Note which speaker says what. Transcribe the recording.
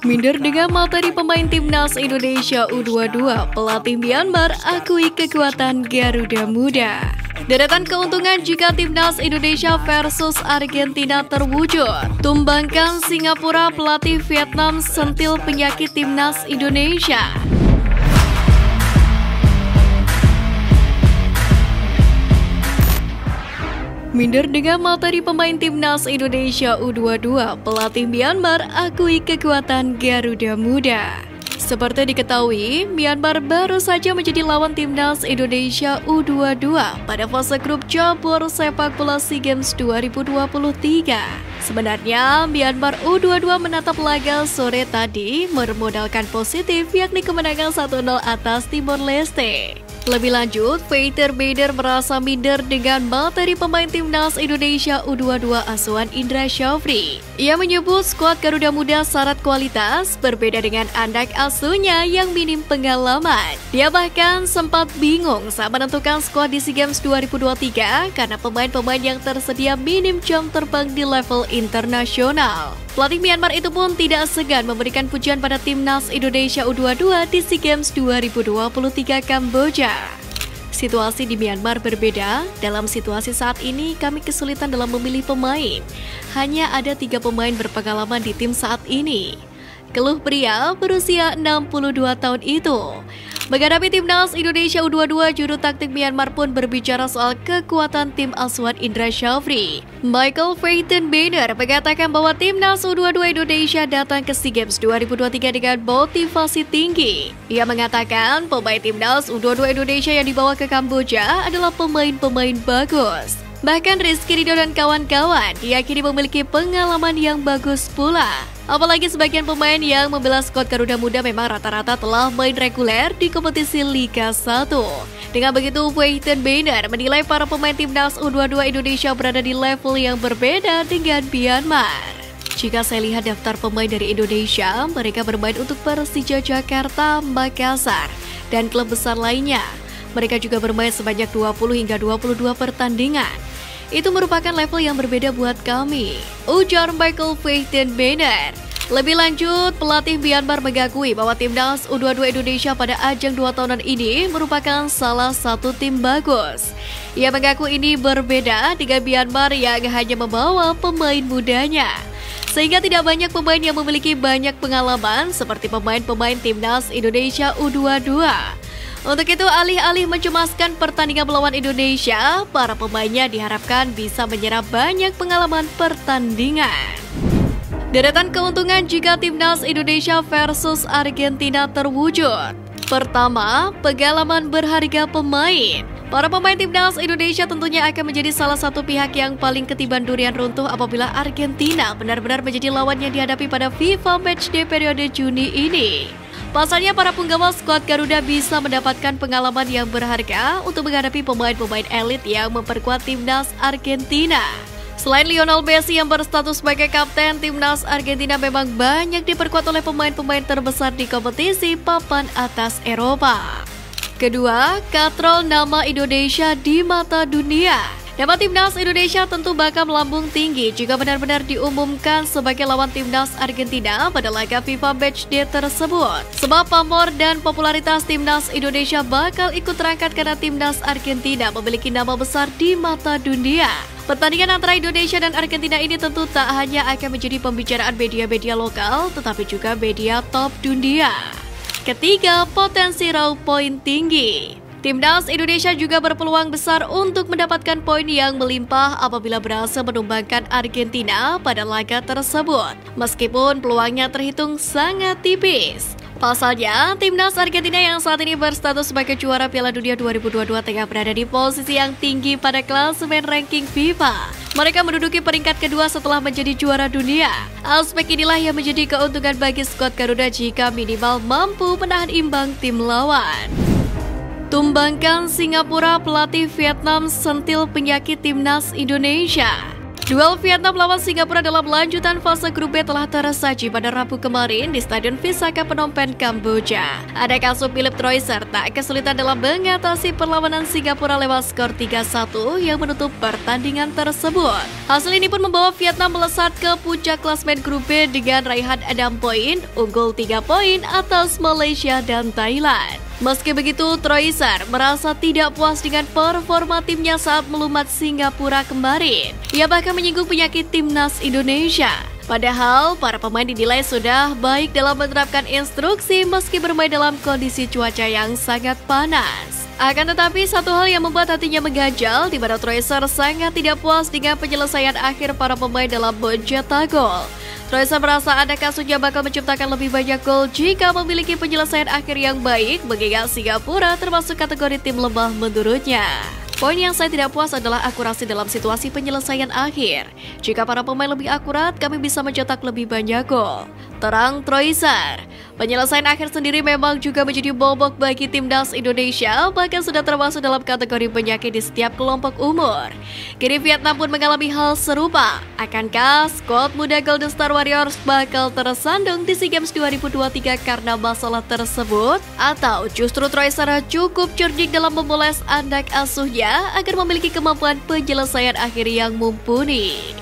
Speaker 1: Minder dengan materi pemain timnas Indonesia U22, pelatih Myanmar akui kekuatan Garuda Muda. Deretan keuntungan jika timnas Indonesia versus Argentina terwujud. Tumbangkan Singapura, pelatih Vietnam sentil penyakit timnas Indonesia. Minder dengan materi pemain timnas Indonesia U22, pelatih Myanmar akui kekuatan Garuda Muda. Seperti diketahui, Myanmar baru saja menjadi lawan timnas Indonesia U22 pada fase grup cabur sepak bola SEA Games 2023. Sebenarnya, Myanmar U22 menatap laga sore tadi bermodalkan positif, yakni kemenangan 1-0 atas Timor Leste. Lebih lanjut, Peter Beider merasa minder dengan materi pemain timnas Indonesia U22 asuhan Indra Syafri. Ia menyebut skuad Garuda Muda syarat kualitas, berbeda dengan anak asuhnya yang minim pengalaman. Dia bahkan sempat bingung saat menentukan skuad di SEA Games 2023 karena pemain-pemain yang tersedia minim jam terbang di level internasional. Pelatih Myanmar itu pun tidak segan memberikan pujian pada timnas Indonesia U22 di SEA Games 2023 Kamboja. Situasi di Myanmar berbeda. Dalam situasi saat ini, kami kesulitan dalam memilih pemain. Hanya ada 3 pemain berpengalaman di tim saat ini. Keluh pria berusia 62 tahun itu. Menghadapi timnas Indonesia U22, juru taktik Myanmar pun berbicara soal kekuatan tim asuhan Indra Syafri. Michael Peyton Beider mengatakan bahwa timnas U22 Indonesia datang ke SEA Games 2023 dengan motivasi tinggi. Ia mengatakan pemain timnas U22 Indonesia yang dibawa ke Kamboja adalah pemain-pemain bagus. Bahkan Rizky Ridho dan kawan-kawan diyakini memiliki pengalaman yang bagus pula. Apalagi sebagian pemain yang membela skuad Garuda Muda memang rata-rata telah main reguler di kompetisi Liga 1. Dengan begitu, Peyton Beider menilai para pemain timnas U22 Indonesia berada di level yang berbeda dengan Myanmar. Jika saya lihat daftar pemain dari Indonesia, mereka bermain untuk Persija Jakarta, Makassar, dan klub besar lainnya. Mereka juga bermain sebanyak 20 hingga 22 pertandingan. Itu merupakan level yang berbeda buat kami, ujar Michael Peyton Beider. Lebih lanjut, pelatih Myanmar mengakui bahwa timnas U22 Indonesia pada ajang 2 tahunan ini merupakan salah satu tim bagus. Ia mengaku ini berbeda dengan Myanmar yang hanya membawa pemain mudanya, sehingga tidak banyak pemain yang memiliki banyak pengalaman seperti pemain-pemain timnas Indonesia U22. Untuk itu, alih-alih mencemaskan pertandingan melawan Indonesia, para pemainnya diharapkan bisa menyerap banyak pengalaman pertandingan. Deretan keuntungan jika timnas Indonesia versus Argentina terwujud. Pertama, pengalaman berharga pemain. Para pemain timnas Indonesia tentunya akan menjadi salah satu pihak yang paling ketiban durian runtuh apabila Argentina benar-benar menjadi lawan yang dihadapi pada FIFA Matchday periode Juni ini. Pasalnya, para penggawa skuad Garuda bisa mendapatkan pengalaman yang berharga untuk menghadapi pemain-pemain elit yang memperkuat timnas Argentina. Selain Lionel Messi yang berstatus sebagai kapten, timnas Argentina memang banyak diperkuat oleh pemain-pemain terbesar di kompetisi papan atas Eropa. Kedua, katrol nama Indonesia di mata dunia. Nama timnas Indonesia tentu bakal melambung tinggi jika benar-benar diumumkan sebagai lawan timnas Argentina pada laga FIFA Matchday tersebut. Sebab pamor dan popularitas timnas Indonesia bakal ikut terangkat karena timnas Argentina memiliki nama besar di mata dunia. Pertandingan antara Indonesia dan Argentina ini tentu tak hanya akan menjadi pembicaraan media-media lokal, tetapi juga media top dunia. Ketiga, potensi raw poin tinggi. Timnas Indonesia juga berpeluang besar untuk mendapatkan poin yang melimpah apabila berhasil menumbangkan Argentina pada laga tersebut, meskipun peluangnya terhitung sangat tipis. Pasalnya, timnas Argentina yang saat ini berstatus sebagai juara Piala Dunia 2022 tengah berada di posisi yang tinggi pada klasemen ranking FIFA. Mereka menduduki peringkat kedua setelah menjadi juara dunia. Aspek inilah yang menjadi keuntungan bagi skuad Garuda jika minimal mampu menahan imbang tim lawan. Tumbangkan Singapura, pelatih Vietnam sentil penyakit timnas Indonesia. Duel Vietnam lawan Singapura dalam lanjutan fase grup B telah tersaji pada Rabu kemarin di Stadion Visaka Phnom Penh, Kamboja. Ada kasus Philip Troyser tak kesulitan dalam mengatasi perlawanan Singapura lewat skor 3-1 yang menutup pertandingan tersebut. Hasil ini pun membawa Vietnam melesat ke puncak klasmen grup B dengan raihan 6 poin, unggul 3 poin atas Malaysia dan Thailand. Meski begitu, Troyser merasa tidak puas dengan performa timnya saat melumat Singapura kemarin. Ia bahkan menyinggung penyakit timnas Indonesia. Padahal, para pemain dinilai sudah baik dalam menerapkan instruksi meski bermain dalam kondisi cuaca yang sangat panas. Akan tetapi, satu hal yang membuat hatinya mengganjal, di mana Troyser sangat tidak puas dengan penyelesaian akhir para pemain dalam mencetak gol. Troyser merasa ada kasusnya bakal menciptakan lebih banyak gol jika memiliki penyelesaian akhir yang baik, mengingat Singapura termasuk kategori tim lemah menurutnya. Poin yang saya tidak puas adalah akurasi dalam situasi penyelesaian akhir. Jika para pemain lebih akurat, kami bisa mencetak lebih banyak gol, terang Troyser. Penyelesaian akhir sendiri memang juga menjadi momok bagi timnas Indonesia, bahkan sudah termasuk dalam kategori penyakit di setiap kelompok umur. Kini Vietnam pun mengalami hal serupa. Akankah skuad muda Golden Star Warriors bakal tersandung di SEA Games 2023 karena masalah tersebut? Atau justru Troyser cukup cerdik dalam memoles anak asuhnya agar memiliki kemampuan penyelesaian akhir yang mumpuni?